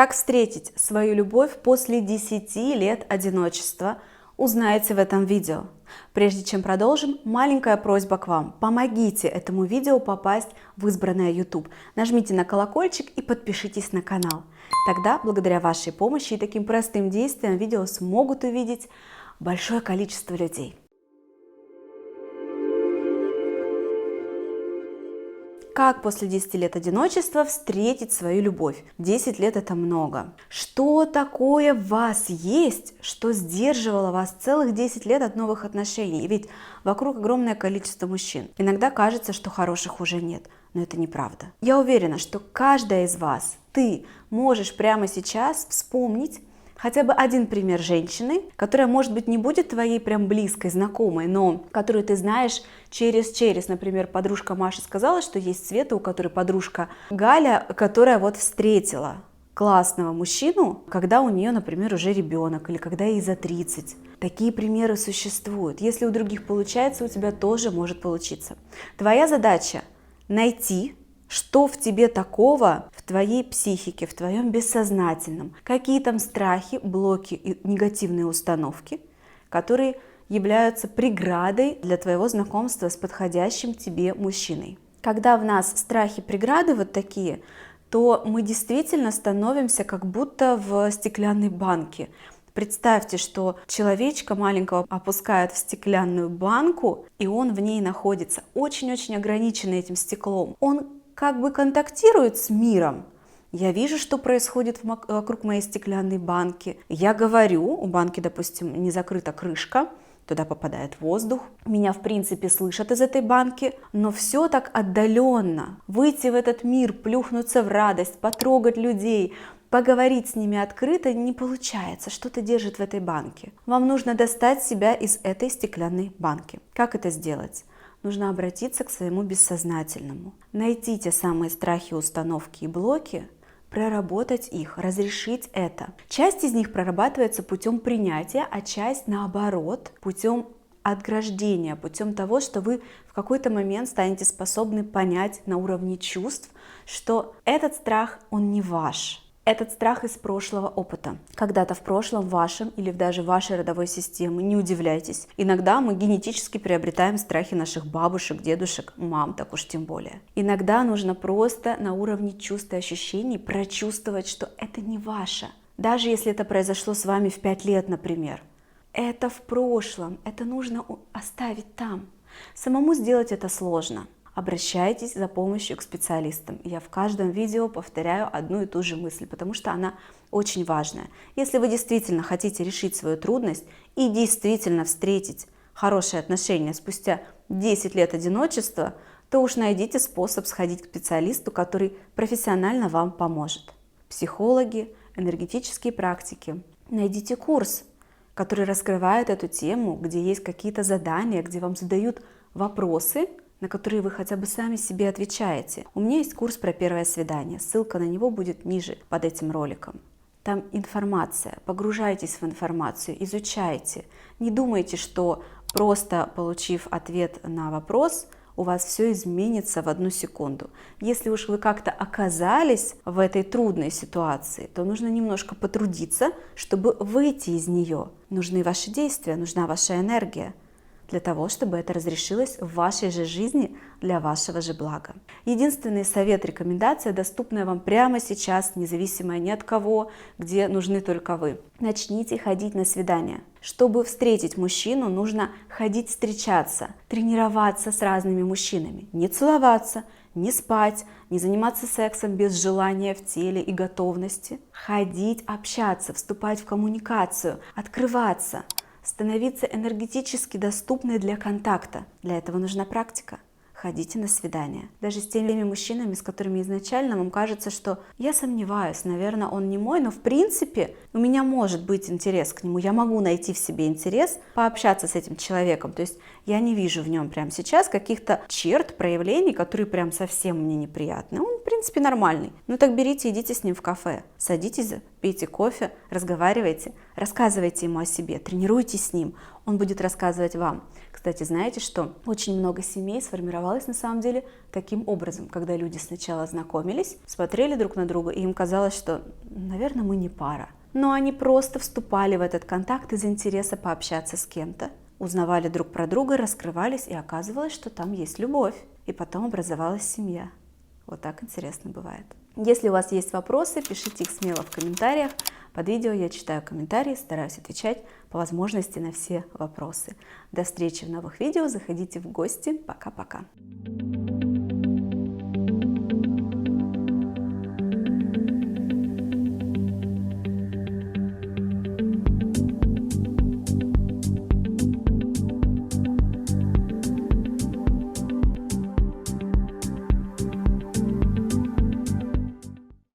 Как встретить свою любовь после 10 лет одиночества, узнаете в этом видео. Прежде чем продолжим, маленькая просьба к вам. Помогите этому видео попасть в избранное YouTube. Нажмите на колокольчик и подпишитесь на канал. Тогда, благодаря вашей помощи и таким простым действиям, видео смогут увидеть большое количество людей. Как после 10 лет одиночества встретить свою любовь? 10 лет это много. Что такое в вас есть, что сдерживало вас целых 10 лет от новых отношений? Ведь вокруг огромное количество мужчин. Иногда кажется, что хороших уже нет, но это неправда. Я уверена, что каждая из вас, ты можешь прямо сейчас вспомнить хотя бы один пример женщины, которая, может быть, не будет твоей прям близкой, знакомой, но которую ты знаешь через. Например, подружка Маша сказала, что есть Света, у которой подружка Галя, которая вот встретила классного мужчину, когда у нее, например, уже ребенок или когда ей за 30. Такие примеры существуют. Если у других получается, у тебя тоже может получиться. Твоя задача найти, что в тебе такого, в твоей психике, в твоем бессознательном, какие там страхи, блоки и негативные установки, которые являются преградой для твоего знакомства с подходящим тебе мужчиной. Когда в нас страхи, преграды вот такие, то мы действительно становимся как будто в стеклянной банке. Представьте, что человечка маленького опускают в стеклянную банку, и он в ней находится очень-очень ограниченный этим стеклом. Он как бы контактирует с миром. Я вижу, что происходит вокруг моей стеклянной банки. Я говорю, у банки, допустим, не закрыта крышка, туда попадает воздух. Меня, в принципе, слышат из этой банки, но все так отдаленно. Выйти в этот мир, плюхнуться в радость, потрогать людей, поговорить с ними открыто не получается, что-то держит в этой банке. Вам нужно достать себя из этой стеклянной банки. Как это сделать? Нужно обратиться к своему бессознательному, найти те самые страхи, установки и блоки, проработать их, разрешить это. Часть из них прорабатывается путем принятия, а часть, наоборот, путем отграждения, путем того, что вы в какой-то момент станете способны понять на уровне чувств, что этот страх, он не ваш. Этот страх из прошлого опыта. Когда-то в прошлом вашем или даже вашей родовой системы, не удивляйтесь. Иногда мы генетически приобретаем страхи наших бабушек, дедушек, мам, так уж тем более. Иногда нужно просто на уровне чувств и ощущений прочувствовать, что это не ваше. Даже если это произошло с вами в 5 лет, например. Это в прошлом, это нужно оставить там. Самому сделать это сложно. Обращайтесь за помощью к специалистам. Я в каждом видео повторяю одну и ту же мысль, потому что она очень важная. Если вы действительно хотите решить свою трудность и действительно встретить хорошие отношения спустя 10 лет одиночества, то уж найдите способ сходить к специалисту, который профессионально вам поможет. Психологи, энергетические практики. Найдите курс, который раскрывает эту тему, где есть какие-то задания, где вам задают вопросы, на которые вы хотя бы сами себе отвечаете. У меня есть курс про первое свидание, ссылка на него будет ниже под этим роликом. Там информация, погружайтесь в информацию, изучайте. Не думайте, что просто получив ответ на вопрос, у вас все изменится в 1 секунду. Если уж вы как-то оказались в этой трудной ситуации, то нужно немножко потрудиться, чтобы выйти из нее. Нужны ваши действия, нужна ваша энергия, для того, чтобы это разрешилось в вашей же жизни для вашего же блага. Единственный совет, рекомендация, доступная вам прямо сейчас, независимая ни от кого, где нужны только вы. Начните ходить на свидания. Чтобы встретить мужчину, нужно ходить встречаться, тренироваться с разными мужчинами. Не целоваться, не спать, не заниматься сексом без желания в теле и готовности. Ходить, общаться, вступать в коммуникацию, открываться. Становиться энергетически доступной для контакта. Для этого нужна практика. Ходите на свидания. Даже с теми мужчинами, с которыми изначально вам кажется, что я сомневаюсь, наверное, он не мой, но в принципе у меня может быть интерес к нему. Я могу найти в себе интерес, пообщаться с этим человеком. То есть я не вижу в нем прямо сейчас каких-то черт, проявлений, которые прям совсем мне неприятны. Он, в принципе, нормальный. Ну так берите, идите с ним в кафе. Садитесь пейте кофе, разговаривайте, рассказывайте ему о себе, тренируйтесь с ним, он будет рассказывать вам. Кстати, знаете, что очень много семей сформировалось на самом деле таким образом, когда люди сначала знакомились, смотрели друг на друга, и им казалось, что, наверное, мы не пара. Но они просто вступали в этот контакт из интереса пообщаться с кем-то, узнавали друг про друга, раскрывались, и оказывалось, что там есть любовь. И потом образовалась семья. Вот так интересно бывает. Если у вас есть вопросы, пишите их смело в комментариях. Под видео я читаю комментарии, стараюсь отвечать по возможности на все вопросы. До встречи в новых видео, заходите в гости. Пока-пока.